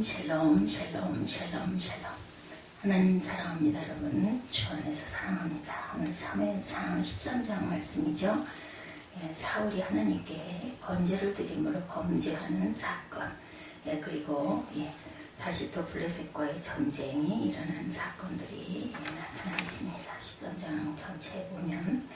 샬롬 샬롬 샬롬 샬롬. 하나님 사랑합니다. 여러분 주 안에서 사랑합니다. 오늘 사무엘상 13장 말씀이죠. 사울이 하나님께 번제를 드림으로 범죄하는 사건, 그리고 다시 또 블레셋과의 전쟁이 일어나는 사건들이 나타나 있습니다. 13장 전체에 보면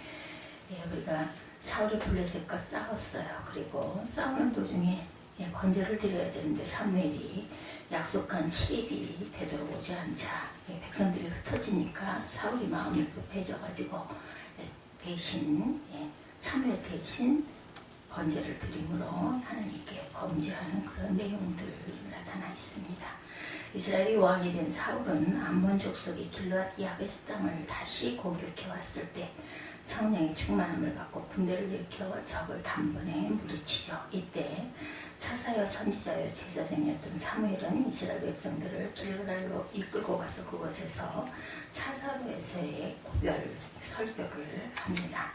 우리가 사울이 블레셋과 싸웠어요. 그리고 싸우는 도중에 번제를 드려야 되는데 사무엘이 약속한 7일이 되도록 오지 않자 백성들이 흩어지니까 사울이 마음이 급해져가지고 대신 사무엘 대신 번제를 드림으로 하나님께 범죄하는 그런 내용들 나타나 있습니다. 이스라엘이 왕이 된 사울은 암몬 족속이 길르앗 야베스 땅을 다시 공격해 왔을 때 성령의 충만함을 받고 군대를 일으켜 적을 단번에 물리치죠. 이때 사사여 선지자여 제사장이었던 사무엘은 이스라엘 백성들을 길갈로 이끌고 가서 그곳에서 사사로에서의 고별 설교를 합니다.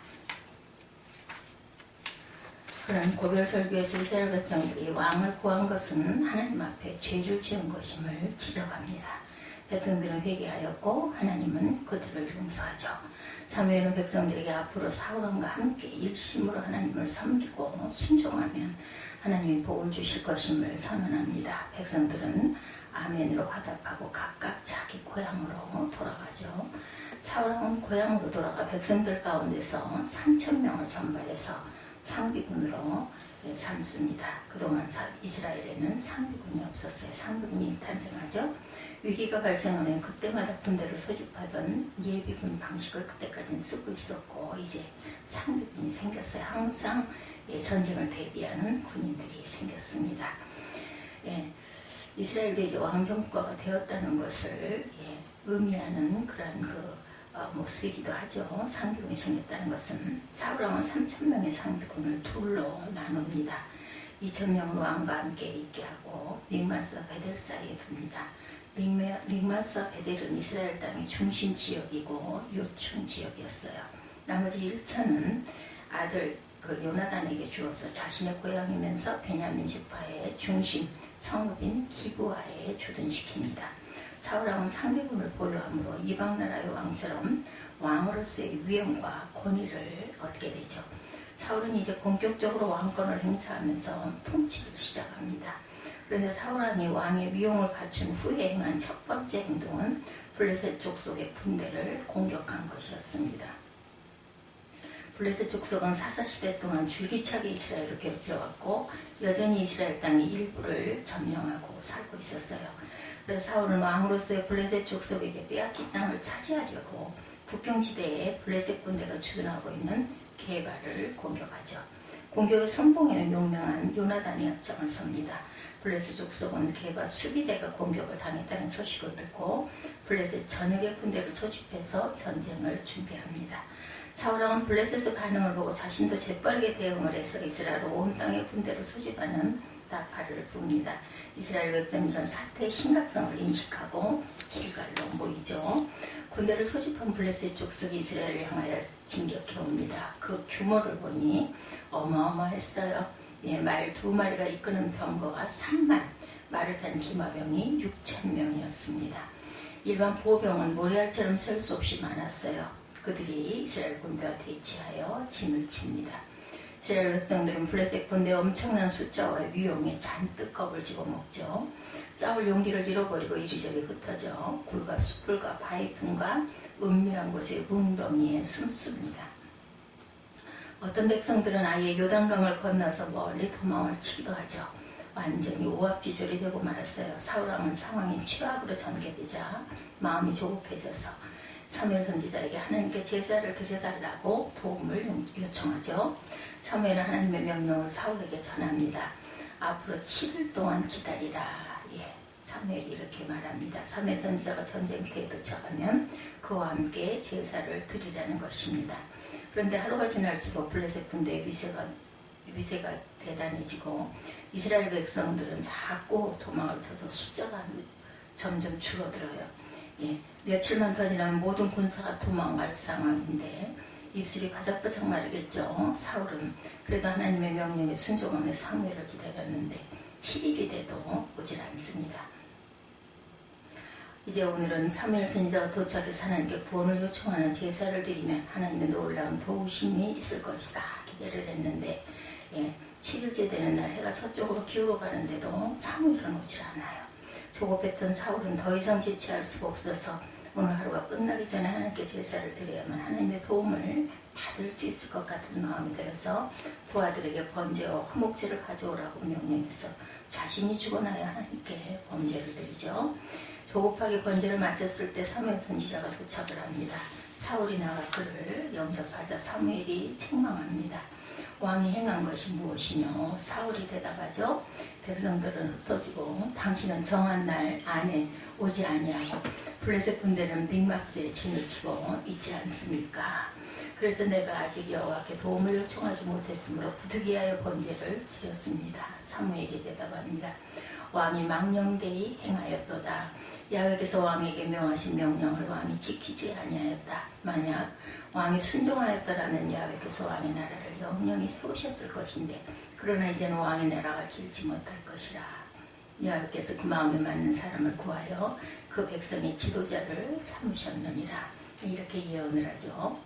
그런 고별 설교에서 이스라엘 백성들이 왕을 구한 것은 하나님 앞에 죄를 지은 것임을 지적합니다. 백성들은 회개하였고 하나님은 그들을 용서하죠. 사무엘은 백성들에게 앞으로 사울왕과 함께 일심으로 하나님을 섬기고 순종하면 하나님이 복을 주실 것임을 선언합니다. 백성들은 아멘으로 화답하고 각각 자기 고향으로 돌아가죠. 사울왕은 고향으로 돌아가 백성들 가운데서 3,000명을 선발해서 상비군으로 삼습니다. 그동안 이스라엘에는 상비군이 없었어요. 상비군이 탄생하죠. 위기가 발생하면 그때마다 군대를 소집하던 예비군 방식을 그때까지는 쓰고 있었고 이제 상비군이 생겼어요. 항상 전쟁을 대비하는 군인들이 생겼습니다. 이스라엘도 이제 왕정국가가 되었다는 것을 의미하는 그런 모습이기도 하죠. 상비군이 생겼다는 것은 사울왕은 3,000명의 상비군을 둘로 나눕니다. 2,000명으로 왕과 함께 있게 하고 믹마스와 베델 사이에 둡니다. 믹마스와 베델은 이스라엘 땅의 중심 지역이고 요충 지역이었어요. 나머지 1천은 아들 요나단에게 주어서 자신의 고향이면서 베냐민 지파의 중심 성읍인 기브아에 주둔시킵니다. 사울왕은 상비군을 보유함으로 이방 나라의 왕처럼 왕으로서의 위엄과 권위를 얻게 되죠. 사울은 이제 본격적으로 왕권을 행사하면서 통치를 시작합니다. 그런데 사울왕이 왕의 위용을 갖춘 후에 행한 첫 번째 행동은 블레셋 족속의 군대를 공격한 것이었습니다. 블레셋 족속은 사사시대 동안 줄기차게 이스라엘을 괴롭혀왔고 여전히 이스라엘 땅의 일부를 점령하고 살고 있었어요. 그래서 사울은 왕으로서의 블레셋 족속에게 빼앗긴 땅을 차지하려고 국경지대에 블레셋 군대가 주둔하고 있는 게바를 공격하죠. 공격의 선봉에는 용맹한 요나단이 앞장을 섭니다. 블레셋 족속은 게바 수비대가 공격을 당했다는 소식을 듣고 블레셋 전역의 군대를 소집해서 전쟁을 준비합니다. 사울왕은 블레셋의 반응을 보고 자신도 재빠르게 대응을 해서 이스라엘 온 땅의 군대를 소집하는 나팔을 부릅니다. 이스라엘 백성들은 사태의 심각성을 인식하고 길갈로 모이죠. 군대를 소집한 블레셋 족속이 이스라엘을 향하여 진격해 옵니다. 그 규모를 보니 어마어마했어요. 말 2마리가 이끄는 병거가 3만, 말을 탄 기마병이 6,000명이었습니다. 일반 보병은 모래알처럼 셀 수 없이 많았어요. 그들이 이스라엘 군대와 대치하여 진을 칩니다. 이스라엘 백성들은 블레셋 군대의 엄청난 숫자와 위용에 잔뜩 겁을 집어먹죠. 싸울 용기를 잃어버리고 이리저리 흩어져 굴과 숯불과 바위 틈과 은밀한 곳의 웅덩이에 숨습니다. 어떤 백성들은 아예 요단강을 건너서 멀리 도망을 치기도 하죠. 완전히 오합지졸이 되고 말았어요. 사울왕은 상황이 최악으로 전개되자 마음이 조급해져서 사무엘 선지자에게 하나님께 제사를 드려달라고 도움을 요청하죠. 사무엘은 하나님의 명령을 사울에게 전합니다. 앞으로 7일 동안 기다리라. 사무엘이 이렇게 말합니다. 사무엘 선지자가 전쟁터에 도착하면 그와 함께 제사를 드리라는 것입니다. 그런데 하루가 지날수록 블레셋 군대의 위세가 대단해지고 이스라엘 백성들은 자꾸 도망을 쳐서 숫자가 점점 줄어들어요. 며칠만 더 지나면 모든 군사가 도망갈 상황인데 입술이 바삭바삭 마르겠죠. 사울은 그래도 하나님의 명령에 순종하며 사무엘을 기다렸는데 7일이 돼도 오질 않습니다. 이제 오늘은 사무엘 선지자가 도착해서 하나님께 구원을 요청하는 제사를 드리면 하나님의 놀라운 도우심이 있을 것이다 기대를 했는데 7일째 되는 날 해가 서쪽으로 기울어 가는데도 사무엘은 오질 않아요. 조급했던 사울은 더 이상 지체할 수가 없어서 오늘 하루가 끝나기 전에 하나님께 제사를 드려야만 하나님의 도움을 받을 수 있을 것 같은 마음이 들어서 부하들에게 번제와 화목제를 가져오라고 명령해서 자신이 죽어나야 하나님께 번제를 드리죠. 조급하게 번제를 마쳤을 때 사무엘 선지자가 도착을 합니다. 사울이 나가 그를 영접하자 사무엘이 책망합니다. 왕이 행한 것이 무엇이뇨? 사울이 대답하죠. 백성들은 흩어지고 당신은 정한 날 안에 오지 아니하고 블레셋 군대는 믹마스에 진을 치고 있지 않습니까? 그래서 내가 아직 여호와께 도움을 요청하지 못했으므로 부득이하여 번제를 드렸습니다. 사무엘이 대답합니다. 왕이 망령되이 행하였도다. 야훼께서 왕에게 명하신 명령을 왕이 지키지 아니하였다. 만약 왕이 순종하였더라면 야훼께서 왕의 나라를 영영히 세우셨을 것인데 그러나 이제는 왕의 나라가 길지 못할 것이라. 야훼께서 그 마음에 맞는 사람을 구하여 그 백성의 지도자를 삼으셨느니라. 이렇게 예언을 하죠.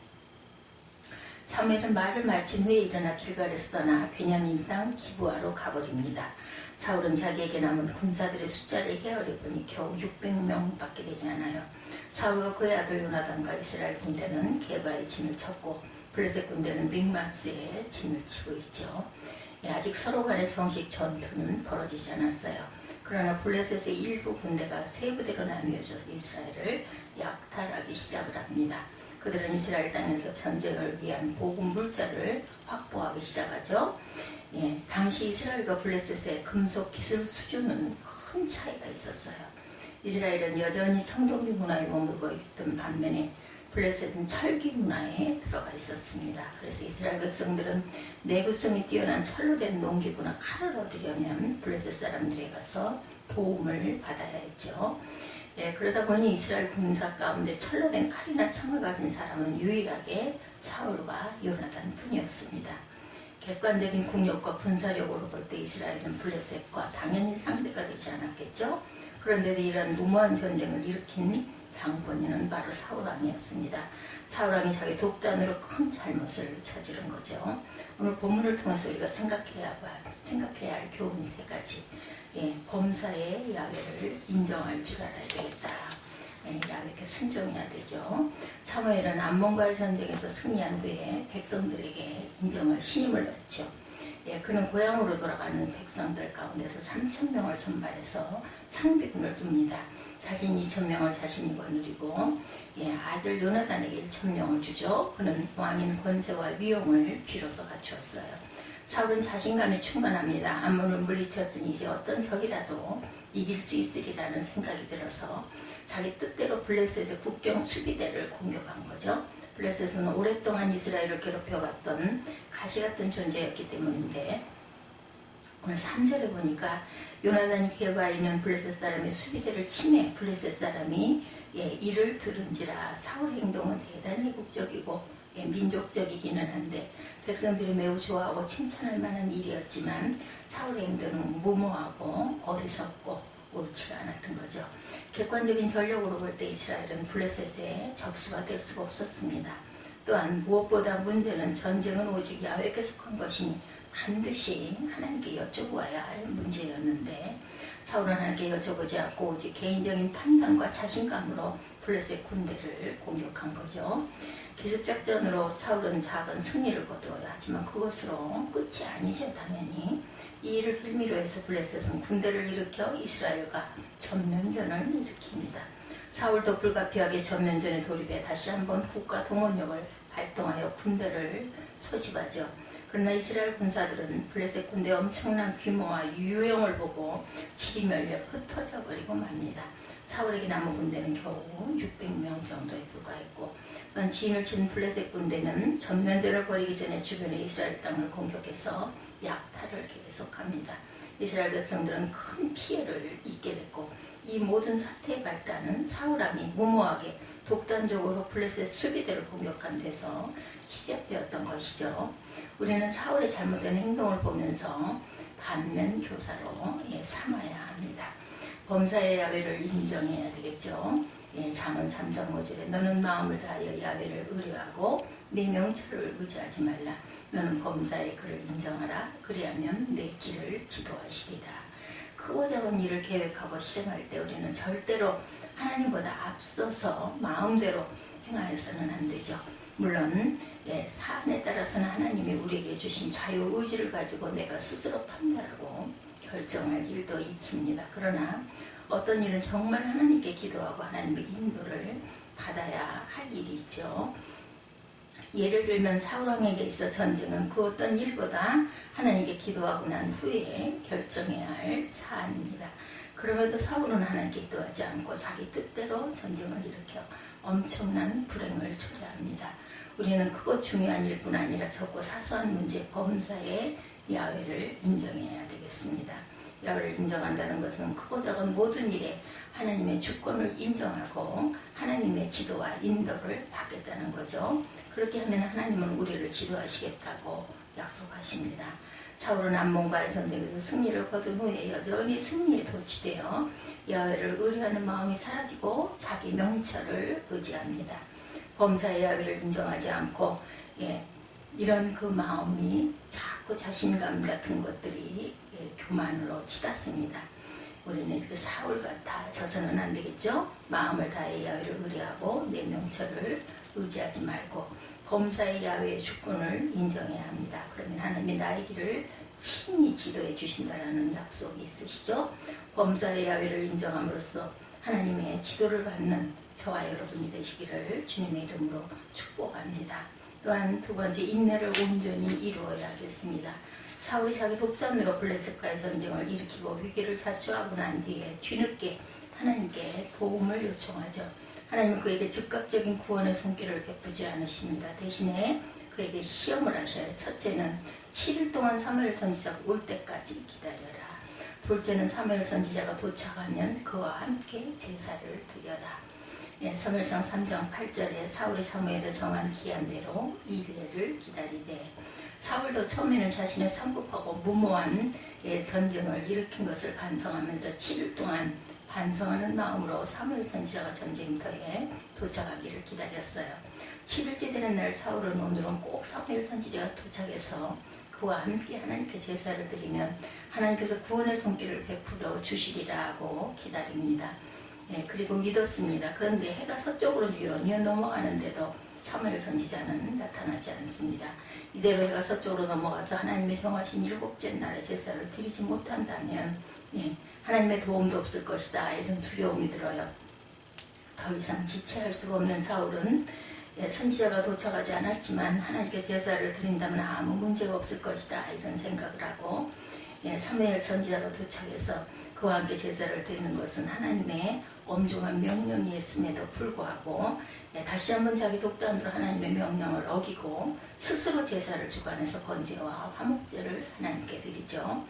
사무엘은 말을 마친 후에 일어나 길갈에서 떠나 베냐민 땅 기브아로 가버립니다. 사울은 자기에게 남은 군사들의 숫자를 헤아려보니 겨우 600명밖에 되지 않아요. 사울과 그의 아들 요나단과 이스라엘 군대는 게바에 진을 쳤고 블레셋 군대는 믹마스에 진을 치고 있죠. 아직 서로 간의 정식 전투는 벌어지지 않았어요. 그러나 블레셋의 일부 군대가 세 부대로 나뉘어져서 이스라엘을 약탈하기 시작을 합니다. 그들은 이스라엘 땅에서 전쟁을 위한 보급 물자를 확보하기 시작하죠. 당시 이스라엘과 블레셋의 금속 기술 수준은 큰 차이가 있었어요. 이스라엘은 여전히 청동기 문화에 머물고 있던 반면에 블레셋은 철기 문화에 들어가 있었습니다. 그래서 이스라엘 백성들은 내구성이 뛰어난 철로 된 농기구나 칼을 얻으려면 블레셋 사람들에 가서 도움을 받아야 했죠. 그러다 보니 이스라엘 군사 가운데 철로 된 칼이나 창을 가진 사람은 유일하게 사울과 요나단 뿐이었습니다. 객관적인 국력과 군사력으로 볼 때 이스라엘은 블레셋과 당연히 상대가 되지 않았겠죠. 그런데도 이런 무모한 전쟁을 일으킨 장본인은 바로 사울왕이었습니다. 사울왕이 자기 독단으로 큰 잘못을 저지른 거죠. 오늘 본문을 통해서 우리가 생각해야 할 교훈 세 가지. 범사의 야훼를 인정할 줄 알아야 되겠다. 야훼께 순종해야 되죠. 사무엘은 암몬과의 전쟁에서 승리한 후에 백성들에게 인정을 신임을 얻죠. 그는 고향으로 돌아가는 백성들 가운데서 3,000명을 선발해서 상비군을 둡니다. 자신 2,000명을 자신이 거느리고 아들 요나단에게 1,000명을 주죠. 그는 왕인 권세와 위용을 비로소 갖추었어요. 사울은 자신감이 충만합니다. 암몬을 물리쳤으니 이제 어떤 적이라도 이길 수 있으리라는 생각이 들어서 자기 뜻대로 블레셋의 국경 수비대를 공격한 거죠. 블레셋은 오랫동안 이스라엘을 괴롭혀왔던 가시 같은 존재였기 때문인데 오늘 3절에 보니까 요나단이 게바에 있는 블레셋 사람의 수비대를 치매 블레셋 사람이 이를 들은지라. 사울의 행동은 대단히 국적이고 민족적이기는 한데 백성들이 매우 좋아하고 칭찬할 만한 일이었지만 사울의 행동은 무모하고 어리석고 옳지가 않았던 거죠. 객관적인 전력으로 볼 때 이스라엘은 블레셋의 적수가 될 수가 없었습니다. 또한 무엇보다 문제는 전쟁은 오직 야훼께 속한 것이니 반드시 하나님께 여쭤보아야 할 문제였는데 사울은 하나님께 여쭤보지 않고 오직 개인적인 판단과 자신감으로 블레셋 군대를 공격한 거죠. 기습작전으로 사울은 작은 승리를 거두어요. 하지만 그것으로 끝이 아니죠. 당연히 이 일을 빌미로 해서 블레셋은 군대를 일으켜 이스라엘과 전면전을 일으킵니다. 사울도 불가피하게 전면전에 돌입해 다시 한번 국가 동원력을 발동하여 군대를 소집하죠. 그러나 이스라엘 군사들은 블레셋 군대의 엄청난 규모와 유용을 보고 지리멸렬 흩어져 버리고 맙니다. 사울에게 남은 군대는 겨우 600명 정도에 불과했고 진을 친 블레셋 군대는 전면전을 벌이기 전에 주변의 이스라엘 땅을 공격해서 약탈을 계속합니다. 이스라엘 백성들은 큰 피해를 입게 됐고 이 모든 사태의 발단은 사울왕이 무모하게 독단적으로 블레셋 수비대를 공격한 데서 시작되었던 것이죠. 우리는 사울의 잘못된 행동을 보면서 반면 교사로 삼아야 합니다. 범사의 야훼를 인정해야 되겠죠. 예, 잠언 3장 5절에 너는 마음을 다하여 야훼를 의뢰하고 네 명철을 의지하지 말라. 너는 범사의 그를 인정하라. 그리하면 내 길을 지도하시리라. 크고 작은 일을 계획하고 실행할 때 우리는 절대로 하나님보다 앞서서 마음대로 행하여서는 안 되죠. 물론 사안에 따라서는 하나님이 우리에게 주신 자유의지를 가지고 내가 스스로 판단하고 결정할 일도 있습니다. 그러나 어떤 일은 정말 하나님께 기도하고 하나님의 인도를 받아야 할 일이 있죠. 예를 들면 사울왕에게 있어 전쟁은 그 어떤 일보다 하나님께 기도하고 난 후에 결정해야 할 사안입니다. 그럼에도 사울은 하나님께 기도하지 않고 자기 뜻대로 전쟁을 일으켜 엄청난 불행을 초래합니다. 우리는 크고 중요한 일뿐 아니라 적고 사소한 문제 범사의 야훼를 인정해야 되겠습니다. 야훼를 인정한다는 것은 크고 작은 모든 일에 하나님의 주권을 인정하고 하나님의 지도와 인도를 받겠다는 거죠. 그렇게 하면 하나님은 우리를 지도하시겠다고 약속하십니다. 사울은 암몬과의 전쟁에서 승리를 거둔 후에 여전히 승리에 도취되어 야훼를 의뢰하는 마음이 사라지고 자기 명철을 의지합니다. 범사의 야훼를 인정하지 않고 이런 그 마음이 자꾸 자신감 같은 것들이 교만으로 치닫습니다. 우리는 이렇게 사울 같아져서는 안 되겠죠. 마음을 다해 야훼를 의뢰하고 내 명철을 의지하지 말고 범사의 야훼의 주권을 인정해야 합니다. 그러면 하나님이 나의 길을 친히 지도해 주신다는 약속이 있으시죠. 범사의 야훼를 인정함으로써 하나님의 지도를 받는 저와 여러분이 되시기를 주님의 이름으로 축복합니다. 또한 두 번째, 인내를 온전히 이루어야겠습니다. 사울이 자기 독단으로 블레셋과의 전쟁을 일으키고 위기를 자초하고 난 뒤에 뒤늦게 하나님께 도움을 요청하죠. 하나님은 그에게 즉각적인 구원의 손길을 베푸지 않으십니다. 대신에 그에게 시험을 하셔요. 첫째는 7일 동안 사무엘 선지자가 올 때까지 기다려라. 둘째는 사무엘 선지자가 도착하면 그와 함께 제사를 드려라. 사무엘상 3장 8절에 사울이 사무엘에 정한 기한대로 이레를 기다리되, 사울도 처음에는 자신의 성급하고 무모한 전쟁을 일으킨 것을 반성하면서 7일 동안 반성하는 마음으로 사무엘 선지자가 전쟁터에 도착하기를 기다렸어요. 7일째 되는 날 사울은 오늘은 꼭 사무엘 선지자가 도착해서 그와 함께 하나님께 제사를 드리면 하나님께서 구원의 손길을 베풀어 주시리라고 기다립니다. 그리고 믿었습니다. 그런데 해가 서쪽으로 뉘어 넘어가는데도 사무엘 선지자는 나타나지 않습니다. 이대로 해가 서쪽으로 넘어가서 하나님의 정하신 7째 날에 제사를 드리지 못한다면 하나님의 도움도 없을 것이다, 이런 두려움이 들어요. 더 이상 지체할 수가 없는 사울은 선지자가 도착하지 않았지만 하나님께 제사를 드린다면 아무 문제가 없을 것이다, 이런 생각을 하고 사무엘 선지자가 도착해서 그와 함께 제사를 드리는 것은 하나님의 엄중한 명령이었음에도 불구하고 다시 한번 자기 독단으로 하나님의 명령을 어기고 스스로 제사를 주관해서 번제와 화목제를 하나님께 드리죠.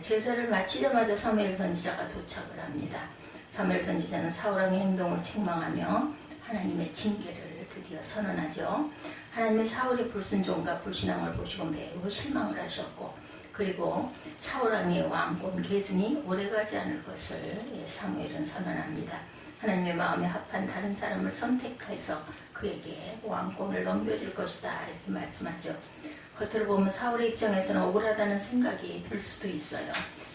제사를 마치자마자 사무엘 선지자가 도착을 합니다. 사무엘 선지자는 사울왕의 행동을 책망하며 하나님의 징계를 드디어 선언하죠. 하나님의 사울의 불순종과 불신앙을 보시고 매우 실망을 하셨고, 그리고 사울왕의 왕권 계승이 오래가지 않을 것을 사무엘은 선언합니다. 하나님의 마음에 합한 다른 사람을 선택해서 그에게 왕권을 넘겨줄 것이다, 이렇게 말씀하죠. 겉으로 보면 사울의 입장에서는 억울하다는 생각이 들 수도 있어요.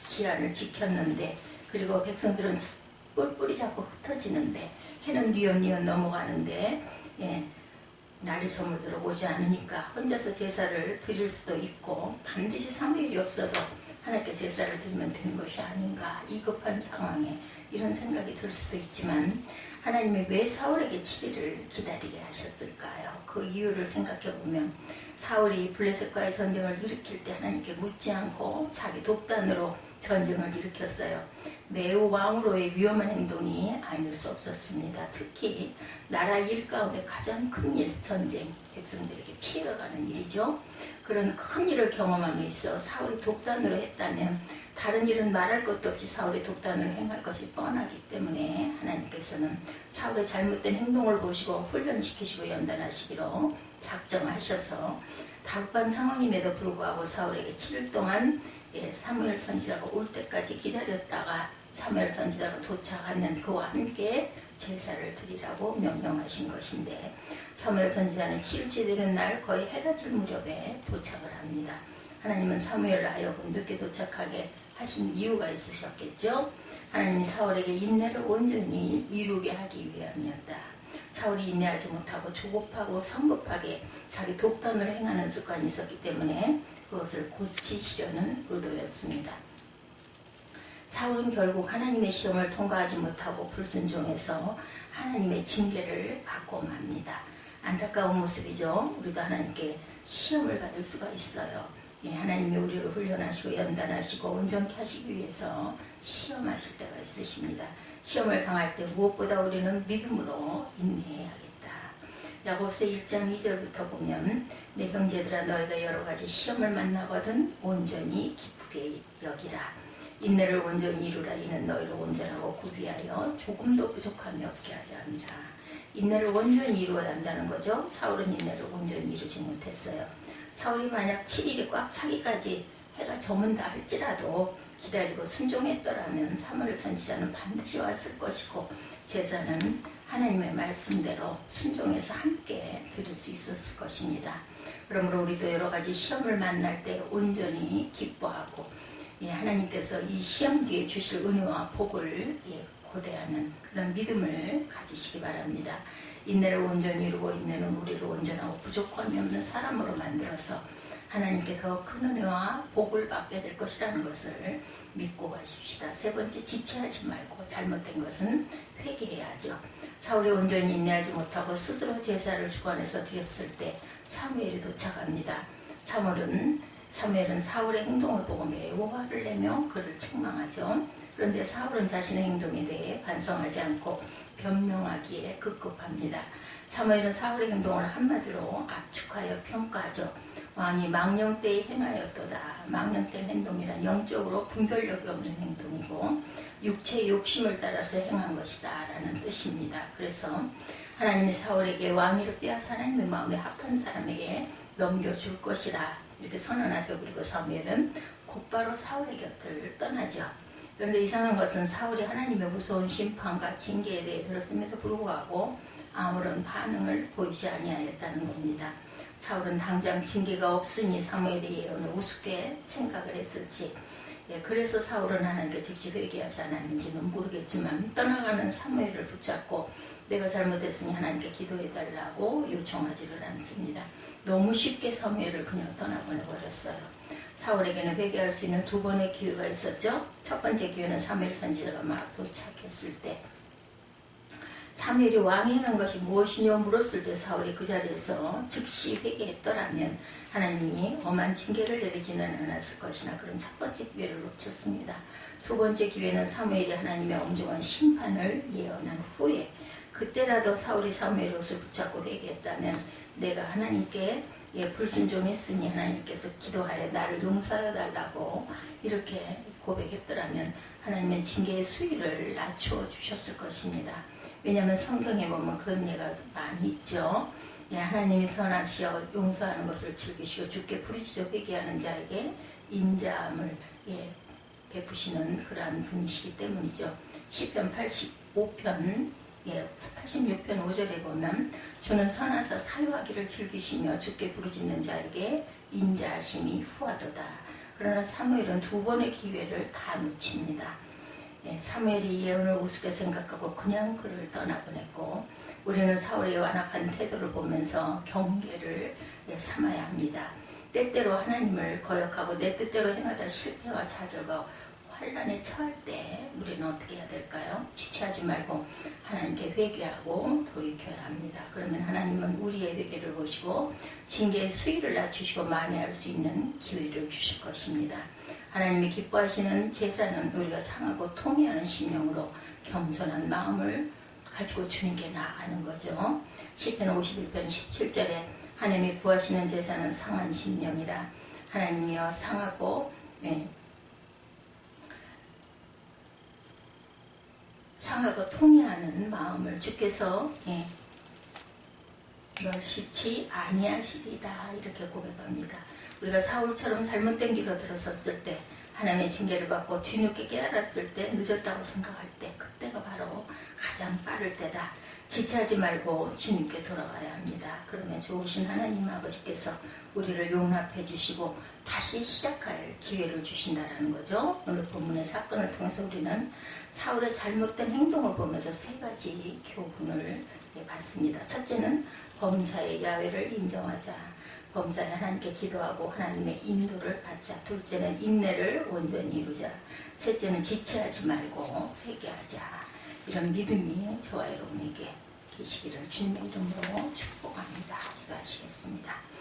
기한을 지켰는데, 그리고 백성들은 뿔뿔이 자꾸 흩어지는데, 해는 뉘엿뉘엿 넘어가는데 날이 저물도록 오지 않으니까 혼자서 제사를 드릴 수도 있고, 반드시 사무엘이 없어도 하나님께 제사를 드리면 된 것이 아닌가, 이 급한 상황에 이런 생각이 들 수도 있지만, 하나님이 왜 사울에게 7일을 기다리게 하셨을까요? 그 이유를 생각해보면, 사울이 블레셋과의 전쟁을 일으킬 때 하나님께 묻지 않고 자기 독단으로 전쟁을 일으켰어요. 매우 왕으로의 위험한 행동이 아닐 수 없었습니다. 특히 나라 일 가운데 가장 큰 일, 전쟁, 백성들에게 피해가 가는 일이죠. 그런 큰 일을 경험함에 있어 사울이 독단으로 했다면 다른 일은 말할 것도 없이 사울이 독단으로 행할 것이 뻔하기 때문에 하나님께서는 사울의 잘못된 행동을 보시고 훈련시키시고 연단하시기로 작정하셔서 다급한 상황임에도 불구하고 사울에게 7일 동안 사무엘 선지자가 올 때까지 기다렸다가 사무엘 선지자가 도착하면 그와 함께 제사를 드리라고 명령하신 것인데 사무엘 선지자는 실지 되는 날 거의 해가 질 무렵에 도착을 합니다. 하나님은 사무엘을 하여금 늦게 도착하게 하신 이유가 있으셨겠죠. 하나님이 사울에게 인내를 온전히 이루게 하기 위함이었다. 사울이 인내하지 못하고 조급하고 성급하게 자기 독단을 행하는 습관이 있었기 때문에 그것을 고치시려는 의도였습니다. 사울은 결국 하나님의 시험을 통과하지 못하고 불순종해서 하나님의 징계를 받고 맙니다. 안타까운 모습이죠. 우리도 하나님께 시험을 받을 수가 있어요. 예, 하나님이 우리를 훈련하시고 연단하시고 온전케 하시기 위해서 시험하실 때가 있으십니다. 시험을 당할 때 무엇보다 우리는 믿음으로 인내해야겠다. 야고보서 1장 2절부터 보면 내 형제들아 너희가 여러 가지 시험을 만나거든 온전히 기쁘게 여기라. 인내를 온전히 이루라. 이는 너희를 온전하고 구비하여 조금도 부족함이 없게 하려 함이라. 인내를 온전히 이루어야 한다는 거죠. 사울은 인내를 온전히 이루지 못했어요. 사울이 만약 7일이 꽉 차기까지 해가 저문다 할지라도 기다리고 순종했더라면 사무엘 선지자는 반드시 왔을 것이고 제사는 하나님의 말씀대로 순종해서 함께 드릴 수 있었을 것입니다. 그러므로 우리도 여러 가지 시험을 만날 때 온전히 기뻐하고 하나님께서 이 시험 뒤에 주실 은혜와 복을 고대하는 그런 믿음을 가지시기 바랍니다. 인내를 온전히 이루고 인내는 우리를 온전하고 부족함이 없는 사람으로 만들어서 하나님께 더 큰 은혜와 복을 받게 될 것이라는 것을 믿고 가십시다. 세 번째, 지체하지 말고 잘못된 것은 회개해야죠. 사울이 온전히 인내하지 못하고 스스로 제사를 주관해서 드렸을 때 사무엘이 도착합니다. 사무엘은 사울의 행동을 보고 매우 화를 내며 그를 책망하죠. 그런데 사울은 자신의 행동에 대해 반성하지 않고 변명하기에 급급합니다. 사무엘은 사울의 행동을 한마디로 압축하여 평가하죠. 왕이 망령 때에 행하였도다. 망령 때 행동이란 영적으로 분별력이 없는 행동이고 육체의 욕심을 따라서 행한 것이다 라는 뜻입니다. 그래서 하나님이 사울에게 왕위를 빼앗아 하나님의 마음에 합한 사람에게 넘겨줄 것이라 이렇게 선언하죠. 그리고 사무엘은 곧바로 사울의 곁을 떠나죠. 그런데 이상한 것은 사울이 하나님의 무서운 심판과 징계에 대해 들었음에도 불구하고 아무런 반응을 보이지 아니하였다는 겁니다. 사울은 당장 징계가 없으니 사무엘의 예언을 우습게 생각을 했을지 그래서 사울은 하나님께 직접 회개하지 않았는지는 모르겠지만 떠나가는 사무엘을 붙잡고 내가 잘못했으니 하나님께 기도해달라고 요청하지를 않습니다. 너무 쉽게 사무엘을 그냥 떠나보내버렸어요. 사울에게는 회개할 수 있는 두 번의 기회가 있었죠. 첫 번째 기회는 사무엘 선지자가 막 도착했을 때 사무엘이 왕이 행한 것이 무엇이냐 물었을 때 사울이 그 자리에서 즉시 회개했더라면 하나님이 엄한 징계를 내리지는 않았을 것이나 그런 첫 번째 기회를 놓쳤습니다. 두 번째 기회는 사무엘이 하나님의 엄중한 심판을 예언한 후에 그때라도 사울이 사무엘의 옷을 붙잡고 회개했다면 내가 하나님께 불순종했으니 하나님께서 기도하여 나를 용서하여 달라고 이렇게 고백했더라면 하나님은 징계의 수위를 낮추어 주셨을 것입니다. 왜냐하면 성경에 보면 그런 예가 많이 있죠. 하나님이 선하시어 용서하는 것을 즐기시고 주께 부르짖어 회개하는 자에게 인자함을 베푸시는 그러한 분이시기 때문이죠. 시편 86편 5절에 보면 주는 선하사 사유하기를 즐기시며 주께 부르짖는 자에게 인자하심이 후하도다. 그러나 사무엘은 두 번의 기회를 다 놓칩니다. 사무엘이 예언을 우습게 생각하고 그냥 그를 떠나보냈고 우리는 사울의 완악한 태도를 보면서 경계를 삼아야 합니다. 때때로 하나님을 거역하고 내 뜻대로 행하다 실패와 좌절과 환란에 처할 때 우리는 어떻게 해야 될까요? 지체하지 말고 하나님께 회개하고 돌이켜야 합니다. 그러면 하나님은 우리의 회개를 보시고 징계의 수위를 낮추시고 만회할 수 있는 기회를 주실 것입니다. 하나님이 기뻐하시는 제사는 우리가 상하고 통회하는 심령으로 겸손한 마음을 가지고 주님께 나아가는 거죠. 시편 51편 17절에 하나님이 구하시는 제사는 상한 심령이라. 하나님이여 상하고 상하고 통회하는 마음을 주께서 멸시치 아니하시리다 이렇게 고백합니다. 우리가 사울처럼 잘못된 길로 들어섰을 때 하나님의 징계를 받고 뒤늦게 깨달았을 때, 늦었다고 생각할 때, 그때가 바로 가장 빠를 때다. 지체하지 말고 주님께 돌아가야 합니다. 그러면 좋으신 하나님 아버지께서 우리를 용납해 주시고 다시 시작할 기회를 주신다는 거죠. 오늘 본문의 사건을 통해서 우리는 사울의 잘못된 행동을 보면서 세 가지 교훈을 받습니다. 첫째는 범사의 야훼를 인정하자. 범사에 하나님께 기도하고 하나님의 인도를 받자. 둘째는 인내를 온전히 이루자. 셋째는 지체하지 말고 회개하자. 이런 믿음이 저와 여러분에게 계시기를 주님의 이름으로 축복합니다. 기도하시겠습니다.